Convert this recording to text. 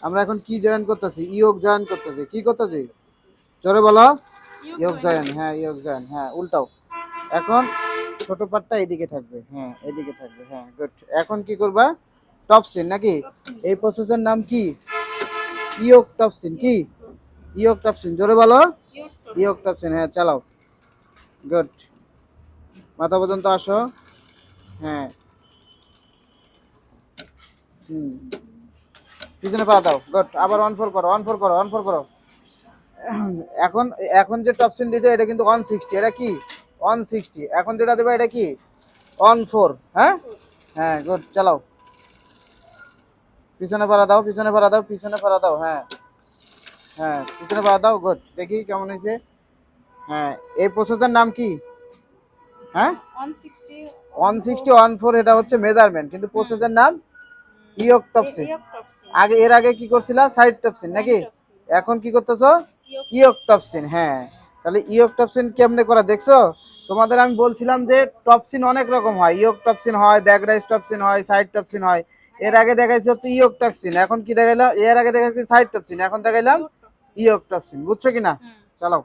আমরা এখন কি জয়েন করতেছি? ইয়োগ জয়েন করতেছি। কি করতেছি? জোরে বলো। ইয়োগ জয়েন, হ্যাঁ ইয়োগ জয়েন, হ্যাঁ উল্টাও। এখন ছোট পার্টটা এদিকে থাকবে, হ্যাঁ এদিকে থাকবে, হ্যাঁ গুড। এখন কি করবা? টপসিন নাকি? এই প্রসেসের নাম কি? Yoke Topsin. কি? ইয়োগ টপসিন, জোরে বলো। ইয়োগ টপসিন, হ্যাঁ চালাও। গুড। মাথা পর্যন্ত আসো। হ্যাঁ। হুম। পিছনে পা দাও, গুড। আবার অন ফোর করো, অন ফোর করো, অন ফোর করো। এখন এখন যে টপসিন দিতে এটা কিন্তু 160, এটা কি 160। এখন যেটা দেবে এটা কি 14, হ্যাঁ হ্যাঁ গুড। চালাও। পিছনে পাড়া দাও, পিছনে পাড়া দাও, পিছনে পাড়া দাও, হ্যাঁ হ্যাঁ পিছনে পাড়া দাও, গুড। দেখি কেমন হয়েছে। হ্যাঁ এই প্রসেসের নাম কি? হ্যাঁ 160 14, এটা হচ্ছে মেজারমেন্ট, কিন্তু প্রসেসের নাম ইয়োগ টপসিন। আগে এর আগে কি করছিলা? সাইড টপসিন নাকি? এখন কি করতেছো? ইয়োগ টপসিন, হ্যাঁ। তাহলে ইয়োগ টপসিন কেমনে করা দেখছো? তোমাদের আমি বলছিলাম যে টপসিন অনেক রকম হয়, ইয়োগ টপসিন হয়, ব্যাক রাইস টপসিন হয়, সাইড টপসিন হয়। এর আগে দেখাইছি হচ্ছে ইয়োগ টপসিন, এখন কি দেখাইলাম? এর আগে দেখাইছি সাইড টপসিন, এখন দেখাইলাম ইয়োগ টপসিন। বুঝছো কিনা? চালাও।